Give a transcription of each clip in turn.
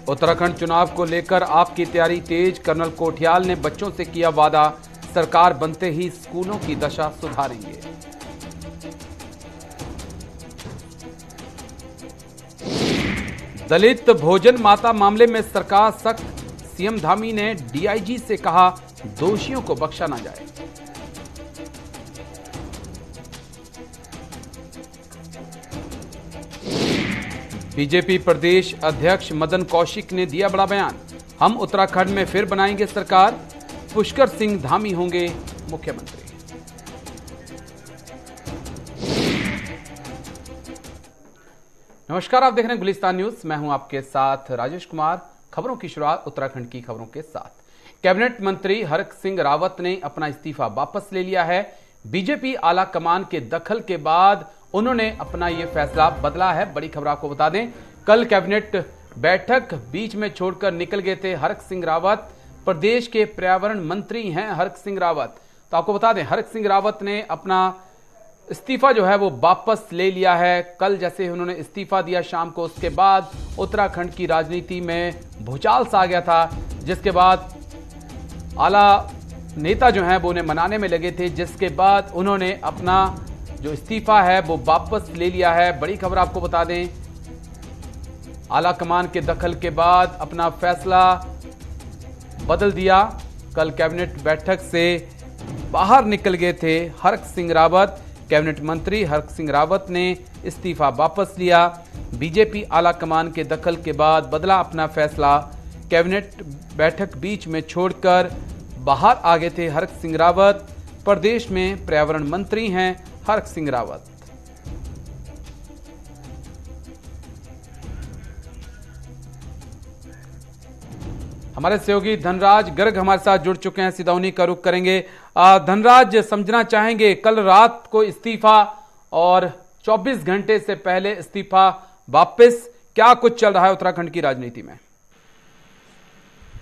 उत्तराखंड चुनाव को लेकर आपकी तैयारी तेज। कर्नल कोठियाल ने बच्चों से किया वादा, सरकार बनते ही स्कूलों की दशा सुधारेंगे। दलित भोजन माता मामले में सरकार सख्त, सीएम धामी ने डीआईजी से कहा दोषियों को बख्शा ना जाए। बीजेपी प्रदेश अध्यक्ष मदन कौशिक ने दिया बड़ा बयान, हम उत्तराखंड में फिर बनाएंगे सरकार, पुष्कर सिंह धामी होंगे मुख्यमंत्री। नमस्कार, आप देख रहे हैं गुलिस्तान न्यूज, मैं हूं आपके साथ राजेश कुमार। खबरों की शुरुआत उत्तराखंड की खबरों के साथ। कैबिनेट मंत्री हरक सिंह रावत ने अपना इस्तीफा वापस ले लिया है। बीजेपी आला कमान के दखल के बाद उन्होंने अपना यह फैसला बदला है। बड़ी खबर आपको बता दें, कल कैबिनेट बैठक बीच में छोड़कर निकल गए थे हरक सिंह रावत। प्रदेश के पर्यावरण मंत्री हैं हरक सिंह रावत। तो आपको बता दें, हरक सिंह रावत ने अपना इस्तीफा जो है वो वापस ले लिया है। कल जैसे उन्होंने इस्तीफा दिया शाम को, उसके बाद उत्तराखंड की राजनीति में भूचाल सा आ गया था, जिसके बाद आला नेता जो हैं वो उन्हें मनाने में लगे थे, जिसके बाद उन्होंने अपना जो इस्तीफा है वो वापस ले लिया है। बड़ी खबर आपको बता दें, आला कमान के दखल के बाद अपना फैसला बदल दिया। कल कैबिनेट बैठक से बाहर निकल गए थे हरक सिंह रावत। कैबिनेट मंत्री हरक सिंह रावत ने इस्तीफा वापस लिया। बीजेपी आला कमान के दखल के बाद बदला अपना फैसला। कैबिनेट बैठक बीच में छोड़कर बाहर आ गए थे हरक सिंह रावत। प्रदेश में पर्यावरण मंत्री हैं हरक सिंह रावत। हमारे सहयोगी धनराज गर्ग हमारे साथ जुड़ चुके हैं, सीधा उन्हीं का रुख करेंगे। धनराज, समझना चाहेंगे कल रात को इस्तीफा और 24 घंटे से पहले इस्तीफा वापस, क्या कुछ चल रहा है उत्तराखंड की राजनीति में?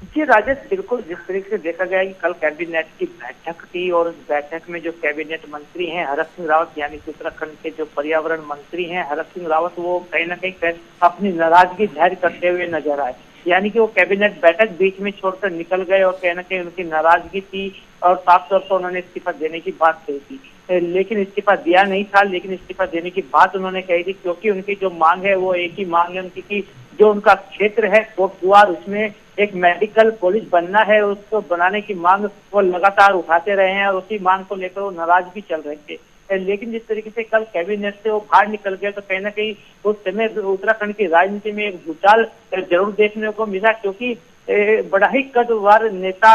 जी राजेश, बिल्कुल जिस तरीके से देखा गया कि कल कैबिनेट की बैठक थी और उस बैठक में जो कैबिनेट मंत्री हैं हरक सिंह रावत, यानी कि उत्तराखंड के जो पर्यावरण मंत्री हैं हरक सिंह रावत, वो कहीं ना कहीं अपनी नाराजगी जाहिर करते हुए नजर आए। यानी कि वो कैबिनेट बैठक बीच में छोड़कर निकल गए और कहीं ना कहीं उनकी नाराजगी थी और साफ तौर पर उन्होंने इस्तीफा देने की बात कही थी, लेकिन इस्तीफा दिया नहीं था। लेकिन इस्तीफा देने की बात उन्होंने कही थी क्योंकि उनकी जो मांग है वो एक ही मांग है उनकी कि जो उनका क्षेत्र है कोटद्वार, उसमें एक मेडिकल कॉलेज बनना है, उसको बनाने की मांग वो लगातार उठाते रहे हैं और उसी मांग को लेकर वो नाराज भी चल रहे थे। लेकिन जिस तरीके से कल कैबिनेट से वो बाहर निकल गए तो कहीं ना कहीं उस समय उत्तराखंड की राजनीति में एक भूचाल जरूर देखने को मिला, क्योंकि बड़ा ही कद्रवार नेता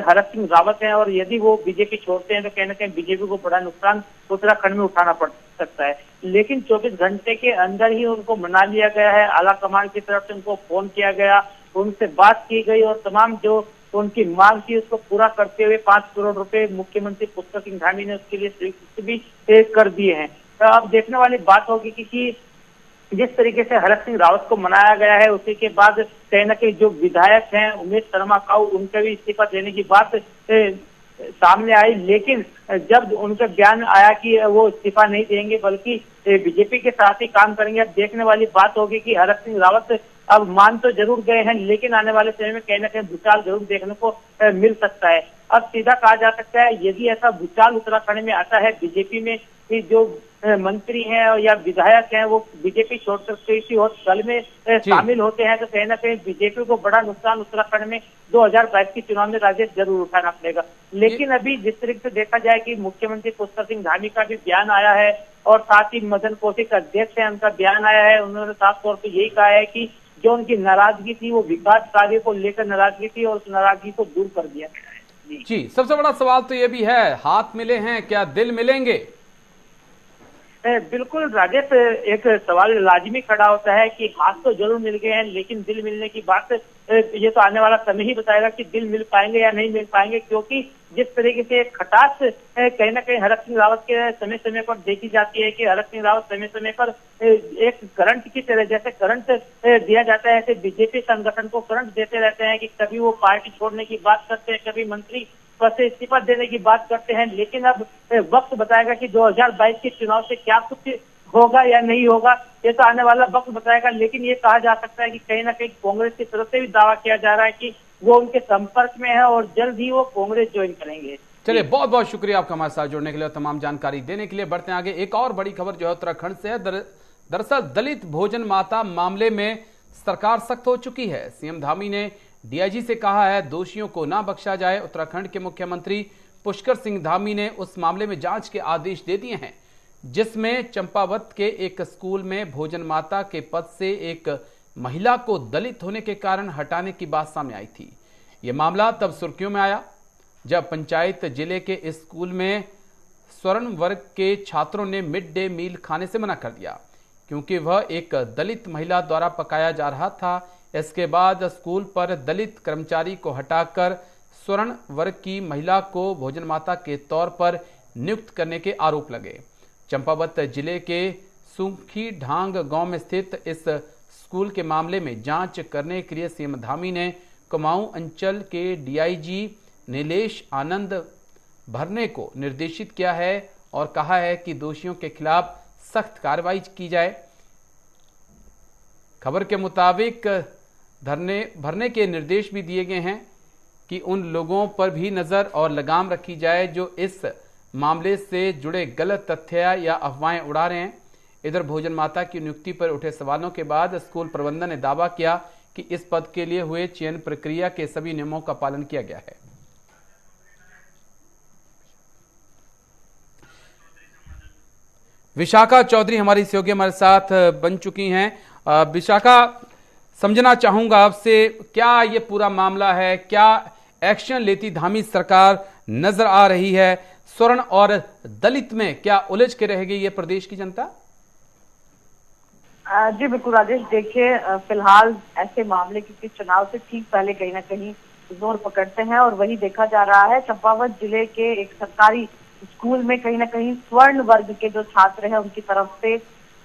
हरक सिंह रावत हैं और यदि वो बीजेपी छोड़ते हैं तो कहीं ना कहीं बीजेपी को बड़ा नुकसान उत्तराखंड में उठाना पड़ सकता है। लेकिन 24 घंटे के अंदर ही उनको मना लिया गया है। आला कमान की तरफ से उनको फोन किया गया, उनसे बात की गई और तमाम जो उनकी मांग थी उसको पूरा करते हुए 5 करोड़ रुपए मुख्यमंत्री पुष्कर सिंह धामी ने उसके लिए स्वीकृति भी कर दिए हैं। तो अब देखने वाली बात होगी कि जिस तरीके से हरक सिंह रावत को मनाया गया है, उसी के बाद कहीं ना कहीं जो विधायक हैं उमेश शर्मा काऊ, उनका भी इस्तीफा देने की बात सामने आई। लेकिन जब उनका बयान आया कि वो इस्तीफा नहीं देंगे बल्कि बीजेपी के साथ ही काम करेंगे, अब देखने वाली बात होगी कि हरक सिंह रावत अब मान तो जरूर गए हैं लेकिन आने वाले समय में कहीं ना कहीं भूचाल जरूर देखने को मिल सकता है। अब सीधा कहा जा सकता है यदि ऐसा भूचाल उत्तराखंड में आता है, बीजेपी में कि जो मंत्री हैं या विधायक हैं वो बीजेपी छोड़कर किसी और दल में शामिल होते हैं, तो कहीं ना कहीं बीजेपी को बड़ा नुकसान उत्तराखंड में 2022 के चुनाव में राजेश जरूर उठाना पड़ेगा। लेकिन अभी जिस तरीके से देखा जाए कि मुख्यमंत्री पुष्कर सिंह धामी का भी बयान आया है और साथ ही मदन कौशिक अध्यक्ष है, उनका बयान आया है। उन्होंने साफ तौर पर यही कहा है कि जो उनकी नाराजगी थी वो विकास कार्य को लेकर नाराजगी थी और उस नाराजगी को दूर कर दिया गया है। जी, सबसे बड़ा सवाल तो ये भी है, हाथ मिले हैं, क्या दिल मिलेंगे? बिल्कुल राजेश, एक सवाल लाजमी खड़ा होता है कि हाथ तो जरूर मिल गए हैं लेकिन दिल मिलने की बात ये तो आने वाला समय ही बताएगा कि दिल मिल पाएंगे या नहीं मिल पाएंगे, क्योंकि जिस तरीके से खटास कहीं ना कहीं हरक सिंह रावत के समय समय पर देखी जाती है कि हरक सिंह रावत समय समय पर एक करंट की तरह, जैसे करंट दिया जाता है ऐसे बीजेपी संगठन को करंट देते रहते हैं कि कभी वो पार्टी छोड़ने की बात करते हैं, कभी मंत्री पद से इस्तीफा देने की बात करते हैं। लेकिन अब वक्त बताएगा कि 2022 के चुनाव से क्या कुछ होगा या नहीं होगा ये तो आने वाला वक्त बताएगा। लेकिन ये कहा जा सकता है कि कहीं ना कहीं कांग्रेस की तरफ से भी दावा किया जा रहा है कि वो उनके संपर्क में है और जल्द ही वो कांग्रेस ज्वाइन करेंगे। चलिए, बहुत बहुत शुक्रिया आपका हमारे साथ जुड़ने के लिए और तमाम जानकारी देने के लिए। बढ़ते हैं आगे। एक और बड़ी खबर जो है उत्तराखंड से है। दरअसल दलित भोजन माता मामले में सरकार सख्त हो चुकी है। सीएम धामी ने डीआईजी से कहा है दोषियों को ना बख्शा जाए। उत्तराखंड के मुख्यमंत्री पुष्कर सिंह धामी ने उस मामले में जांच के आदेश दे दिए हैं जिसमें चंपावत के एक स्कूल में भोजन माता के पद से एक महिला को दलित होने के कारण हटाने की बात सामने आई थी। यह मामला तब सुर्खियों में आया जब पंचायत जिले के इस स्कूल में स्वर्ण वर्ग के छात्रों ने मिड डे मील खाने से मना कर दिया क्योंकि वह एक दलित महिला द्वारा पकाया जा रहा था। इसके बाद स्कूल पर दलित कर्मचारी को हटाकर स्वर्ण वर्ग की महिला को भोजन माता के तौर पर नियुक्त करने के आरोप लगे। चंपावत जिले के सुखी ढांग गांव में स्थित इस स्कूल के मामले में जांच करने के लिए सीएम धामी ने कुमाऊं अंचल के डीआईजी नीलेश आनंद भरने को निर्देशित किया है और कहा है कि दोषियों के खिलाफ सख्त कार्रवाई की जाए। खबर के मुताबिक भरने के निर्देश भी दिए गए हैं कि उन लोगों पर भी नजर और लगाम रखी जाए जो इस मामले से जुड़े गलत तथ्य या अफवाहें उड़ा रहे हैं। इधर भोजन माता की नियुक्ति पर उठे सवालों के बाद स्कूल प्रबंधन ने दावा किया कि इस पद के लिए हुए चयन प्रक्रिया के सभी नियमों का पालन किया गया है। विशाखा चौधरी हमारी सहयोगी हमारे साथ बन चुकी हैं। विशाखा, समझना चाहूंगा आपसे, क्या ये पूरा मामला है, क्या एक्शन लेती धामी सरकार नजर आ रही है? स्वर्ण और दलित में क्या उलझ के रह गई ये प्रदेश की जनता? जी बिल्कुल राजेश, देखिए फिलहाल ऐसे मामले किसी चुनाव से ठीक पहले कहीं ना कहीं जोर पकड़ते हैं और वही देखा जा रहा है। चंपावत जिले के एक सरकारी स्कूल में कहीं ना कहीं स्वर्ण वर्ग के जो छात्र हैं उनकी तरफ से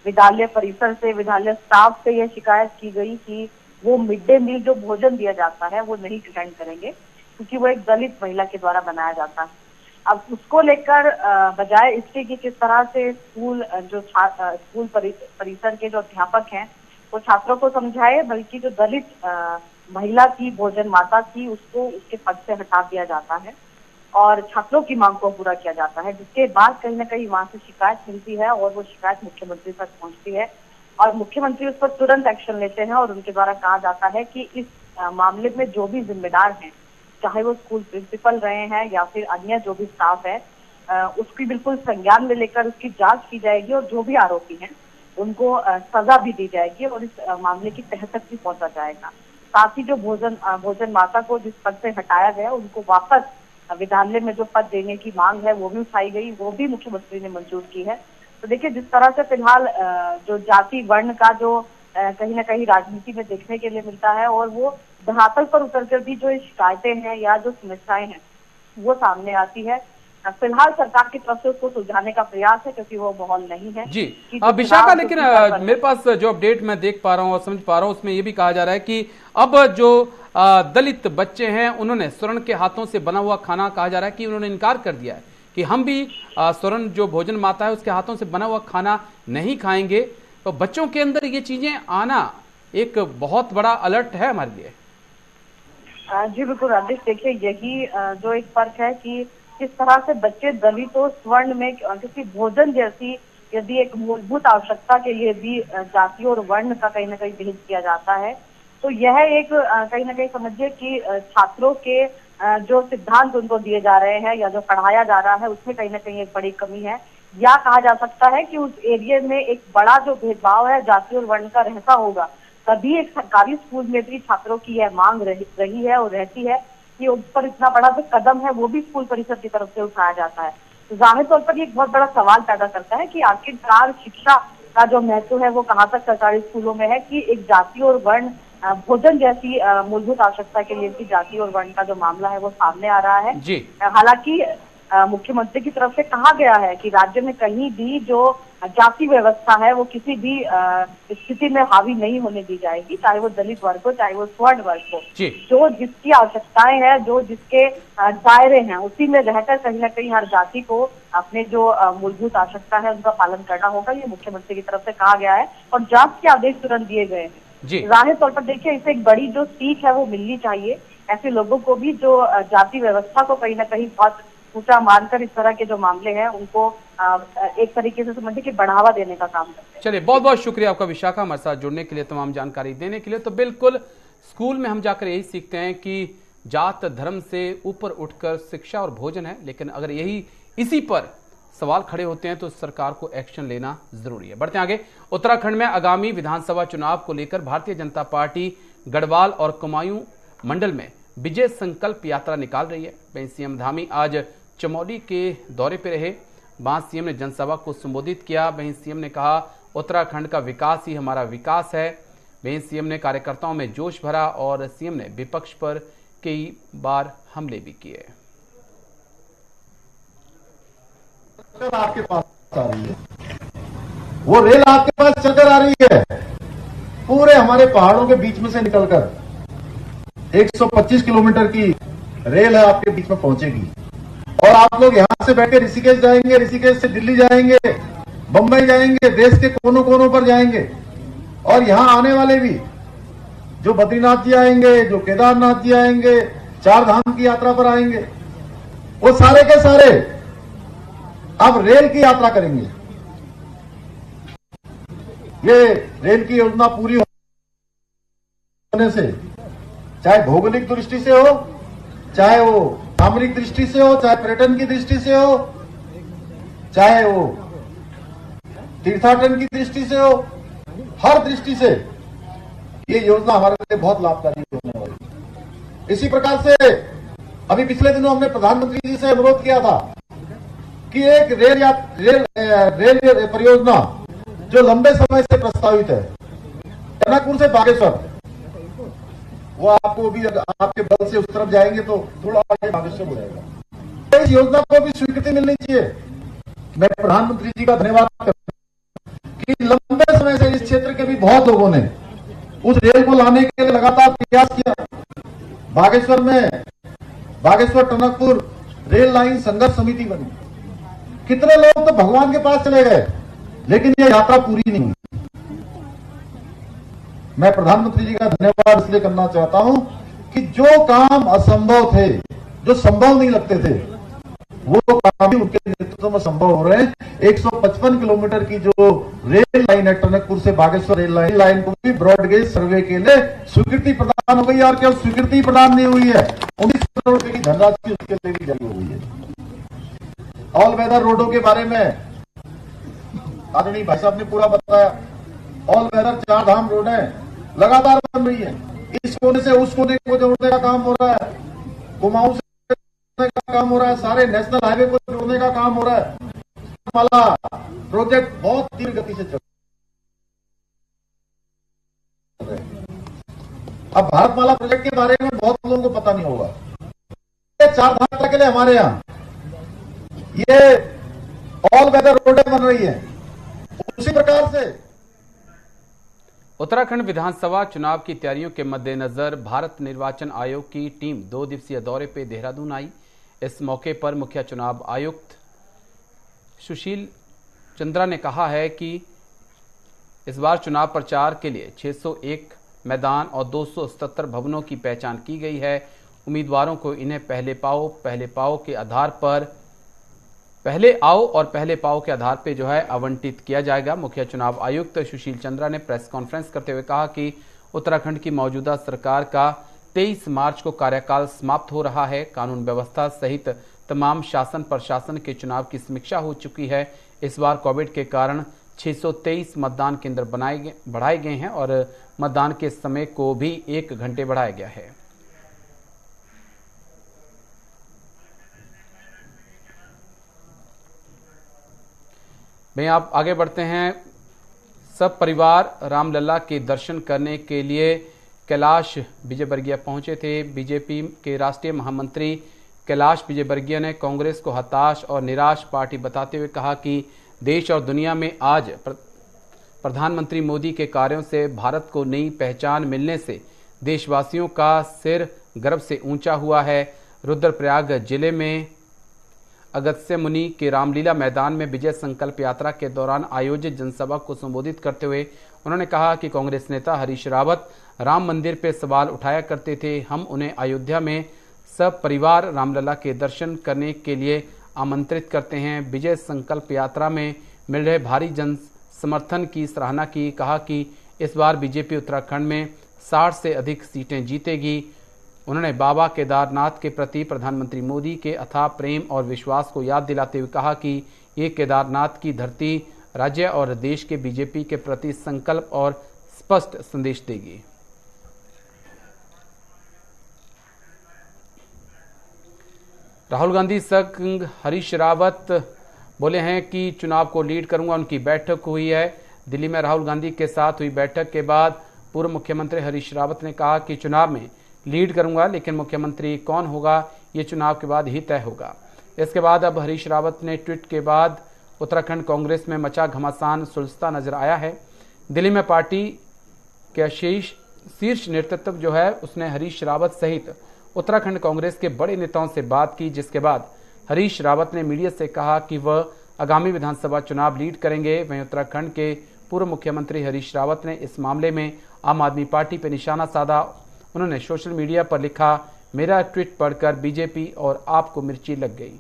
विद्यालय परिसर से, विद्यालय स्टाफ से यह शिकायत की गई कि वो मिड डे मील जो भोजन दिया जाता है वो नहीं ग्रहण करेंगे क्योंकि वो एक दलित महिला के द्वारा बनाया जाता है। अब उसको लेकर बजाय इसके कि किस तरह से स्कूल परिसर के जो अध्यापक हैं वो छात्रों को समझाए, बल्कि जो दलित महिला की भोजन माता थी उसको उसके पद से हटा दिया जाता है और छात्रों की मांग को पूरा किया जाता है, जिसके बाद कहीं ना कहीं वहां से शिकायत मिलती है और वो शिकायत मुख्यमंत्री तक पहुंचती है और मुख्यमंत्री उस पर तुरंत एक्शन लेते हैं और उनके द्वारा कहा जाता है कि इस मामले में जो भी जिम्मेदार हैं, चाहे वो स्कूल प्रिंसिपल रहे हैं या फिर अन्य जो भी स्टाफ है, उसकी बिल्कुल संज्ञान में लेकर उसकी जांच की जाएगी और जो भी आरोपी हैं उनको सजा भी दी जाएगी और इस मामले की तह तक भी पहुंचा जाएगा। साथ ही जो भोजन माता को जिस पद से हटाया गया उनको वापस विद्यालय में जो पद देने की मांग है वो भी उठाई गई, वो भी मुख्यमंत्री ने मंजूर की है। तो देखिए जिस तरह से फिलहाल जो जाति वर्ण का जो कहीं ना कहीं राजनीति में देखने के लिए मिलता है और वो धरातल पर उतरकर भी जो शिकायतें हैं या जो समस्याएं हैं वो सामने आती है। फिलहाल सरकार की तरफ से उसको सुलझाने का प्रयास है क्योंकि वो माहौल नहीं है जी। विशाखा, लेकिन मेरे पास जो अपडेट मैं देख पा रहा हूँ और समझ पा रहा हूँ उसमें ये भी कहा जा रहा है कि अब जो दलित बच्चे हैं उन्होंने स्वर्ण के हाथों से बना हुआ खाना, कहा जा रहा है कि उन्होंने इनकार कर दिया है कि हम भी स्वर्ण जो भोजन माता है उसके हाथों से बना हुआ खाना नहीं खाएंगे। तो बच्चों के अंदर ये चीजें आना एक बहुत बड़ा अलर्ट है हमारे लिए। जी बिल्कुल राजेश, देखिए यही जो एक फर्क है कि किस तरह से बच्चे दलित और स्वर्ण में, क्योंकि भोजन जैसी यदि एक मूलभूत आवश्यकता के लिए भी जाति और वर्ण का कहीं ना कहीं भेद किया जाता है, तो यह एक कहीं ना कहीं समझिए कि छात्रों के जो सिद्धांत उनको दिए जा रहे हैं या जो पढ़ाया जा रहा है उसमें कहीं ना कहीं एक बड़ी कमी है। या कहा जा सकता है कि उस एरिया में एक बड़ा जो भेदभाव है जाति और वर्ण का रहता होगा, तभी एक सरकारी स्कूल में भी छात्रों की यह मांग रही है और रहती है कि उस पर इतना बड़ा जो कदम है वो भी स्कूल परिषद की तरफ से उठाया जाता है। तो जाहिर तौर पर ये एक बहुत बड़ा सवाल पैदा करता है कि आखिरकार शिक्षा का जो महत्व है वो कहाँ तक सरकारी स्कूलों में है कि एक जाति और वर्ण भोजन जैसी मूलभूत आवश्यकता के लिए भी जाति और वर्ण का जो मामला है वो सामने आ रहा है। जी। हालांकि मुख्यमंत्री की तरफ से कहा गया है कि राज्य में कहीं भी जो जाति व्यवस्था है वो किसी भी स्थिति में हावी नहीं होने दी जाएगी, चाहे वो दलित वर्ग हो चाहे वो स्वर्ण वर्ग हो। जो जिसकी आवश्यकताएं हैं, जो जिसके दायरे हैं, उसी में रहकर कहीं ना कहीं हर जाति को अपने जो मूलभूत आवश्यकता है उनका पालन करना होगा, ये मुख्यमंत्री की तरफ से कहा गया है और जांच के आदेश तुरंत दिए गए हैं। जाहिर तौर पर देखिए, इसे एक बड़ी जो सीख है वो मिलनी चाहिए ऐसे लोगों को भी जो जाति व्यवस्था को कहीं ना कहीं बहुत ऊंचा मानकर इस तरह के जो मामले हैं उनको एक तरीके से समझिए कि बढ़ावा देने का काम करते हैं। चलिए, बहुत बहुत शुक्रिया आपका विशाखा, हमारे साथ जुड़ने के लिए, तमाम जानकारी देने के लिए। तो बिल्कुल स्कूल में हम जाकर यही सीखते हैं कि जात धर्म से ऊपर उठकर शिक्षा और भोजन है, लेकिन अगर इसी पर सवाल खड़े होते हैं तो सरकार को एक्शन लेना जरूरी है। बढ़ते आगे। उत्तराखंड में आगामी विधानसभा चुनाव को लेकर भारतीय जनता पार्टी गढ़वाल और कुमायूं मंडल में विजय संकल्प यात्रा निकाल रही है। वहीं सीएम धामी आज चमोली के दौरे पर रहे। वहां सीएम ने जनसभा को संबोधित किया। वहीं सीएम ने कहा, उत्तराखंड का विकास ही हमारा विकास है। वहीं सीएम ने कार्यकर्ताओं में जोश भरा और सीएम ने विपक्ष पर कई बार हमले भी किए। आपके पास आ रही है, वो रेल आपके पास चलकर आ रही है, पूरे हमारे पहाड़ों के बीच में से निकलकर 125 किलोमीटर की रेल है आपके बीच में पहुंचेगी और आप लोग यहां से बैठ के ऋषिकेश जाएंगे, ऋषिकेश से दिल्ली जाएंगे, बंबई जाएंगे, देश के कोनों कोनों पर जाएंगे और यहां आने वाले भी जो बद्रीनाथ जी आएंगे, जो केदारनाथ जी आएंगे, 4 धाम की यात्रा पर आएंगे, वो सारे के सारे अब रेल की यात्रा करेंगे। ये रेल की योजना पूरी होने से, चाहे भौगोलिक दृष्टि से हो, चाहे वो सामरिक दृष्टि से हो, चाहे पर्यटन की दृष्टि से हो, चाहे वो तीर्थाटन की दृष्टि से हो, हर दृष्टि से ये योजना हमारे लिए बहुत लाभकारी होने वाली है। इसी प्रकार से अभी पिछले दिनों हमने प्रधानमंत्री जी से अनुरोध किया था कि एक रेल परियोजना जो लंबे समय से प्रस्तावित है, टनकपुर से बागेश्वर, वो आपको भी आपके बल से उस तरफ जाएंगे तो थोड़ा आगे बागेश्वर हो जाएगा। इस योजना को भी स्वीकृति मिलनी चाहिए। मैं प्रधानमंत्री जी का धन्यवाद करता हूं कि लंबे समय से इस क्षेत्र के भी बहुत लोगों ने उस रेल को लाने के लिए लगातार प्रयास किया। बागेश्वर में बागेश्वर टनकपुर रेल लाइन संघर्ष समिति बनी, कितने लोग तो भगवान के पास चले गए, लेकिन यह यात्रा पूरी नहीं हुई। मैं प्रधानमंत्री जी का धन्यवाद इसलिए करना चाहता हूं कि जो काम असंभव थे, जो संभव नहीं लगते थे, वो काम भी उनके नेतृत्व में संभव हो रहे हैं। 155 किलोमीटर की जो रेल लाइन है टनकपुर से बागेश्वर रेल लाइन को भी ब्रॉडगेज सर्वे के लिए स्वीकृति प्रदान हो गई और केवल स्वीकृति प्रदान नहीं हुई है, 19 करोड़ रुपए की धनराशि उसके लिए भी जारी हो गई है। ऑल वेदर रोडों के बारे में आदरणीय भाई साहब ने पूरा बताया। ऑल वेदर 4 धाम रोड है, लगातार बन रही है। इस कोने से उस कोने को जोड़ने का काम हो रहा है, कुमाऊं से जोड़ने का काम हो रहा है, सारे नेशनल हाईवे को जोड़ने का काम हो रहा है। माला प्रोजेक्ट बहुत तीव्र गति से चल रहा है। अब भारतमाला प्रोजेक्ट के बारे में बहुत लोगों को पता नहीं होगा। 4 धाम के लिए हमारे यहाँ ये ऑल वेदर रोडें बन रही है। उसी प्रकार से उत्तराखंड विधानसभा चुनाव की तैयारियों के मद्देनजर भारत निर्वाचन आयोग की टीम 2 दिवसीय दौरे पे देहरादून आई। इस मौके पर मुख्य चुनाव आयुक्त सुशील चंद्रा ने कहा है कि इस बार चुनाव प्रचार के लिए 601 मैदान और 277 भवनों की पहचान की गई है। उम्मीदवारों को इन्हें पहले आओ और पहले पाओ के आधार पर जो है आवंटित किया जाएगा। मुख्य चुनाव आयुक्त सुशील चंद्रा ने प्रेस कॉन्फ्रेंस करते हुए कहा कि उत्तराखंड की मौजूदा सरकार का 23 मार्च को कार्यकाल समाप्त हो रहा है। कानून व्यवस्था सहित तमाम शासन प्रशासन के चुनाव की समीक्षा हो चुकी है। इस बार कोविड के कारण 623 मतदान केंद्र बढ़ाए गए हैं और मतदान के समय को भी 1 घंटे बढ़ाया गया है। भाई आप आगे बढ़ते हैं। सब परिवार रामलला के दर्शन करने के लिए कैलाश विजयवर्गीय पहुंचे थे। बीजेपी के राष्ट्रीय महामंत्री कैलाश विजयवर्गीय ने कांग्रेस को हताश और निराश पार्टी बताते हुए कहा कि देश और दुनिया में आज प्रधानमंत्री मोदी के कार्यों से भारत को नई पहचान मिलने से देशवासियों का सिर गर्व से ऊंचा हुआ है। रुद्रप्रयाग जिले में अगस्त्य मुनि के रामलीला मैदान में विजय संकल्प यात्रा के दौरान आयोजित जनसभा को संबोधित करते हुए उन्होंने कहा कि कांग्रेस नेता हरीश रावत राम मंदिर पर सवाल उठाया करते थे। हम उन्हें अयोध्या में सब परिवार रामलला के दर्शन करने के लिए आमंत्रित करते हैं। विजय संकल्प यात्रा में मिल रहे भारी जन समर्थन की सराहना की। कहा कि इस बार बीजेपी उत्तराखंड में 60 से अधिक सीटें जीतेगी। उन्होंने बाबा केदारनाथ के प्रति प्रधानमंत्री मोदी के अथाह प्रेम और विश्वास को याद दिलाते हुए कहा कि ये केदारनाथ की धरती राज्य और देश के बीजेपी के प्रति संकल्प और स्पष्ट संदेश देगी। राहुल गांधी संग हरीश रावत बोले हैं कि चुनाव को लीड करूंगा। उनकी बैठक हुई है दिल्ली में। राहुल गांधी के साथ हुई बैठक के बाद पूर्व मुख्यमंत्री हरीश रावत ने कहा कि चुनाव में लीड करूंगा, लेकिन मुख्यमंत्री कौन होगा ये चुनाव के बाद ही तय होगा। इसके बाद अब हरीश रावत ने ट्वीट के बाद उत्तराखंड कांग्रेस में मचा घमासान सुलझता नजर आया है। दिल्ली में पार्टी के शीर्ष नेतृत्व जो है उसने हरीश रावत सहित उत्तराखंड कांग्रेस के बड़े नेताओं से बात की, जिसके बाद हरीश रावत ने मीडिया से कहा कि वह आगामी विधानसभा चुनाव लीड करेंगे। वहीं उत्तराखंड के पूर्व मुख्यमंत्री हरीश रावत ने इस मामले में आम आदमी पार्टी पर निशाना साधा। उन्होंने सोशल मीडिया पर लिखा, मेरा ट्वीट पढ़कर बीजेपी और आपको मिर्ची लग गई।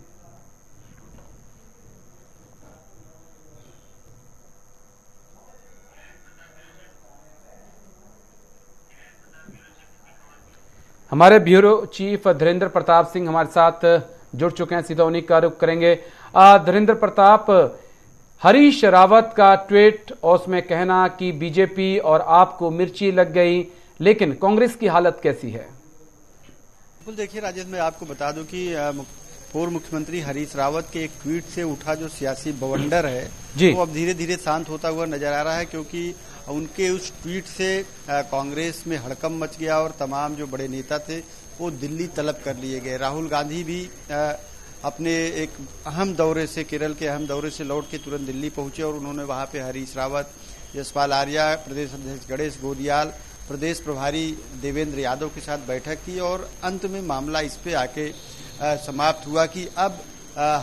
हमारे ब्यूरो चीफ धीरेन्द्र प्रताप सिंह हमारे साथ जुड़ चुके हैं, सीधा उन्हीं का रुख करेंगे। धीरेन्द्र प्रताप, हरीश रावत का ट्वीट और उसमें कहना कि बीजेपी और आपको मिर्ची लग गई, लेकिन कांग्रेस की हालत कैसी है? बिल्कुल, देखिए राजेश, मैं आपको बता दूं कि पूर्व मुख्यमंत्री हरीश रावत के एक ट्वीट से उठा जो सियासी बवंडर है वो अब धीरे धीरे शांत होता हुआ नजर आ रहा है, क्योंकि उनके उस ट्वीट से कांग्रेस में हड़कंप मच गया और तमाम जो बड़े नेता थे वो दिल्ली तलब कर लिए गए। राहुल गांधी भी अपने एक अहम दौरे से, केरल के अहम दौरे से लौट के तुरंत दिल्ली पहुंचे और उन्होंने वहां पे हरीश रावत, यशपाल आर्या, प्रदेश अध्यक्ष गणेश गोदियाल, प्रदेश प्रभारी देवेंद्र यादव के साथ बैठक की और अंत में मामला इस पे आके समाप्त हुआ कि अब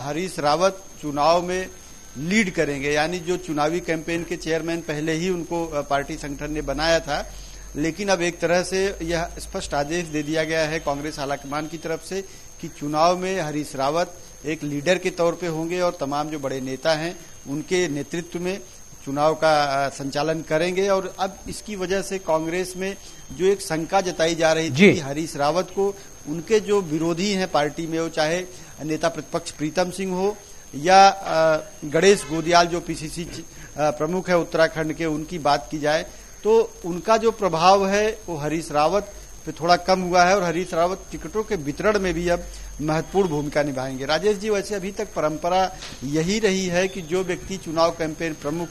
हरीश रावत चुनाव में लीड करेंगे। यानी जो चुनावी कैंपेन के चेयरमैन पहले ही उनको पार्टी संगठन ने बनाया था, लेकिन अब एक तरह से यह स्पष्ट आदेश दे दिया गया है कांग्रेस आलाकमान की तरफ से कि चुनाव में हरीश रावत एक लीडर के तौर पे होंगे और तमाम जो बड़े नेता हैं उनके नेतृत्व में चुनाव का संचालन करेंगे। और अब इसकी वजह से कांग्रेस में जो एक शंका जताई जा रही थी कि हरीश रावत को उनके जो विरोधी हैं पार्टी में, वो चाहे नेता प्रतिपक्ष प्रीतम सिंह हो या गणेश गोदियाल जो पीसीसी प्रमुख है उत्तराखंड के, उनकी बात की जाए तो उनका जो प्रभाव है वो हरीश रावत पे थोड़ा कम हुआ है और हरीश रावत टिकटों के वितरण में भी अब महत्वपूर्ण भूमिका निभाएंगे। राजेश जी, वैसे अभी तक परंपरा यही रही है कि जो व्यक्ति चुनाव कैंपेन प्रमुख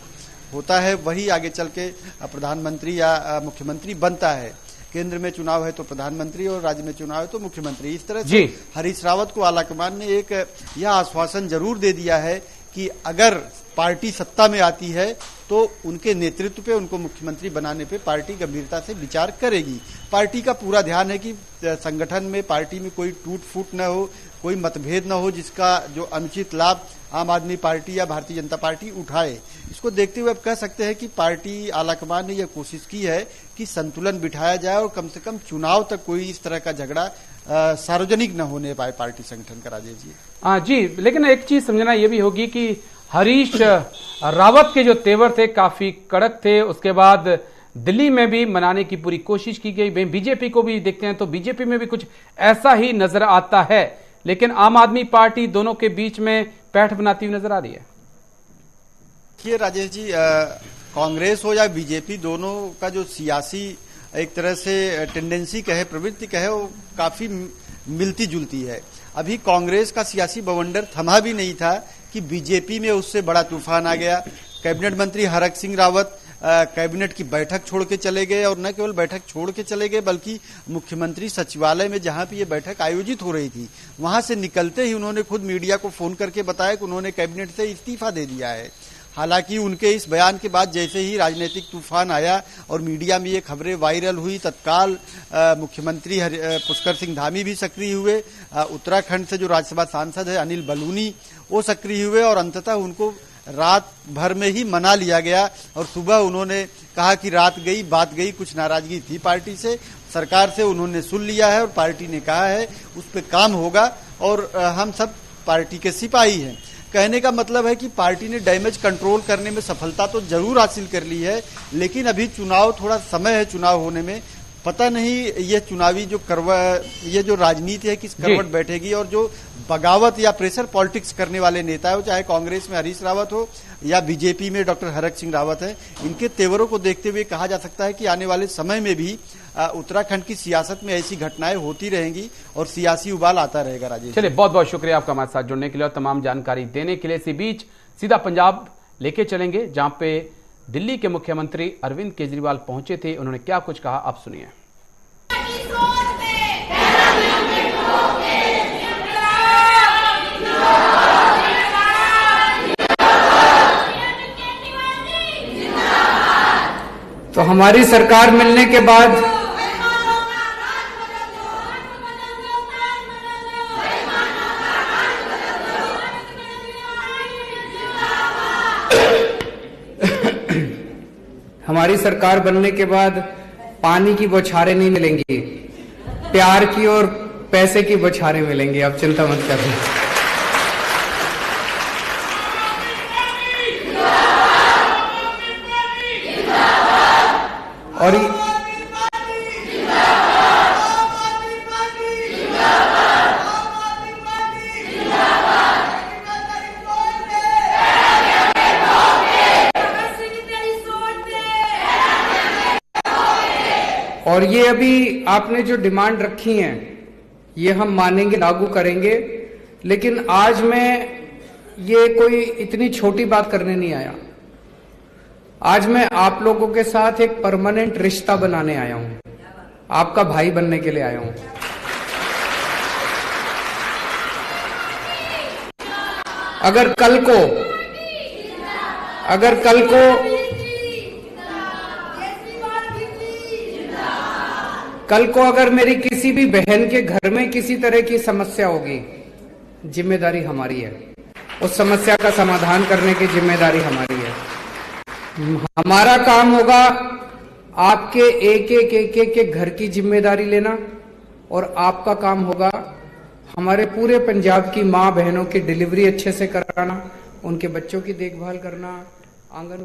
होता है वही आगे चल के प्रधानमंत्री या मुख्यमंत्री बनता है। केंद्र में चुनाव है तो प्रधानमंत्री और राज्य में चुनाव है तो मुख्यमंत्री। इस तरह से हरीश रावत को आलाकमान ने एक यह आश्वासन जरूर दे दिया है कि अगर पार्टी सत्ता में आती है तो उनके नेतृत्व पे, उनको मुख्यमंत्री बनाने पे पार्टी गंभीरता से विचार करेगी। पार्टी का पूरा ध्यान है कि संगठन में, पार्टी में कोई टूट फूट न हो, कोई मतभेद न हो जिसका जो अनुचित लाभ आम आदमी पार्टी या भारतीय जनता पार्टी उठाए। इसको देखते हुए अब कह सकते हैं कि पार्टी आलाकमान ने यह कोशिश की है कि संतुलन बिठाया जाए और कम से कम चुनाव तक कोई इस तरह का झगड़ा सार्वजनिक न होने पाए पार्टी संगठन का। राजेश जी, जी, लेकिन एक चीज समझना यह भी होगी कि हरीश रावत के जो तेवर थे काफी कड़क थे। उसके बाद दिल्ली में भी मनाने की पूरी कोशिश की गई। बीजेपी को भी देखते हैं तो बीजेपी में भी कुछ ऐसा ही नजर आता है, लेकिन आम आदमी पार्टी दोनों के बीच में पैठ बनाती हुई नजर आ रही है। ये राजेश जी, कांग्रेस हो या बीजेपी, दोनों का जो सियासी एक तरह से टेंडेंसी कहे, प्रवृत्ति कहे, वो काफी मिलती जुलती है। अभी कांग्रेस का सियासी बवंडर थमा भी नहीं था कि बीजेपी में उससे बड़ा तूफान आ गया। कैबिनेट मंत्री हरक सिंह रावत कैबिनेट की बैठक छोड़ के चले गए, और न केवल बैठक छोड़ के चले गए बल्कि मुख्यमंत्री सचिवालय में जहां पे ये बैठक आयोजित हो रही थी वहां से निकलते ही उन्होंने खुद मीडिया को फोन करके बताया कि उन्होंने कैबिनेट से इस्तीफा दे दिया है। हालांकि उनके इस बयान के बाद जैसे ही राजनीतिक तूफान आया और मीडिया में ये खबरें वायरल हुई, तत्काल मुख्यमंत्री पुष्कर सिंह धामी भी सक्रिय हुए, उत्तराखंड से जो राज्यसभा सांसद है अनिल बलूनी वो सक्रिय हुए, और अंततः उनको रात भर में ही मना लिया गया। और सुबह उन्होंने कहा कि रात गई बात गई, कुछ नाराजगी थी पार्टी से, सरकार से उन्होंने सुन लिया है और पार्टी ने कहा है उस पर काम होगा और हम सब पार्टी के सिपाही हैं। कहने का मतलब है कि पार्टी ने डैमेज कंट्रोल करने में सफलता तो जरूर हासिल कर ली है, लेकिन अभी चुनाव थोड़ा समय है चुनाव होने में, पता नहीं ये चुनावी ये जो राजनीति है किस करवट बैठेगी, और जो बगावत या प्रेशर पॉलिटिक्स करने वाले नेता हो, चाहे कांग्रेस में हरीश रावत हो या बीजेपी में डॉक्टर हरक सिंह रावत है, इनके तेवरों को देखते हुए कहा जा सकता है कि आने वाले समय में भी उत्तराखंड की सियासत में ऐसी घटनाएं होती रहेंगी और सियासी उबाल आता रहेगा। राजेश, चलिए बहुत बहुत शुक्रिया आपका हमारे साथ जुड़ने के लिए और तमाम जानकारी देने के लिए। इसी बीच सीधा पंजाब लेके चलेंगे जहां पे दिल्ली के मुख्यमंत्री अरविंद केजरीवाल पहुंचे थे। उन्होंने क्या कुछ कहा, आप सुनिए। तो हमारी सरकार मिलने के बाद हमारी सरकार बनने के बाद पानी की बौछारें नहीं मिलेंगी, प्यार की और पैसे की बौछारें मिलेंगी, आप चिंता मत करें। और ये अभी आपने जो डिमांड रखी हैं ये हम मानेंगे, लागू करेंगे, लेकिन आज मैं ये कोई इतनी छोटी बात करने नहीं आया। आज मैं आप लोगों के साथ एक परमानेंट रिश्ता बनाने आया हूं, आपका भाई बनने के लिए आया हूं। अगर कल को अगर मेरी किसी भी बहन के घर में किसी तरह की समस्या होगी, जिम्मेदारी हमारी है, उस समस्या का समाधान करने की जिम्मेदारी हमारी है। हमारा काम होगा आपके एक एक घर की जिम्मेदारी लेना, और आपका काम होगा हमारे पूरे पंजाब की मां बहनों की डिलीवरी अच्छे से कराना, उनके बच्चों की देखभाल करना।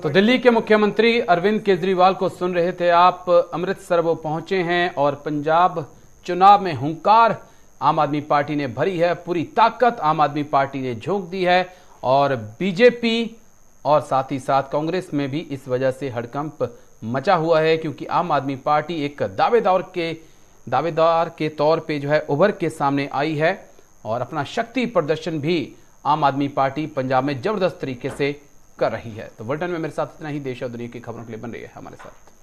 तो दिल्ली के मुख्यमंत्री अरविंद केजरीवाल को सुन रहे थे आप। अमृतसर वो पहुंचे हैं और पंजाब चुनाव में हुंकार आम आदमी पार्टी ने भरी है, पूरी ताकत आम आदमी पार्टी ने झोंक दी है, और बीजेपी और साथ ही साथ कांग्रेस में भी इस वजह से हड़कंप मचा हुआ है, क्योंकि आम आदमी पार्टी एक दावेदार के तौर पे जो है उभर के सामने आई है, और अपना शक्ति प्रदर्शन भी आम आदमी पार्टी पंजाब में जबरदस्त तरीके से कर रही है। तो बुलेटिन में मेरे साथ इतना ही। देश और दुनिया की खबरों के लिए बन रही है हमारे साथ।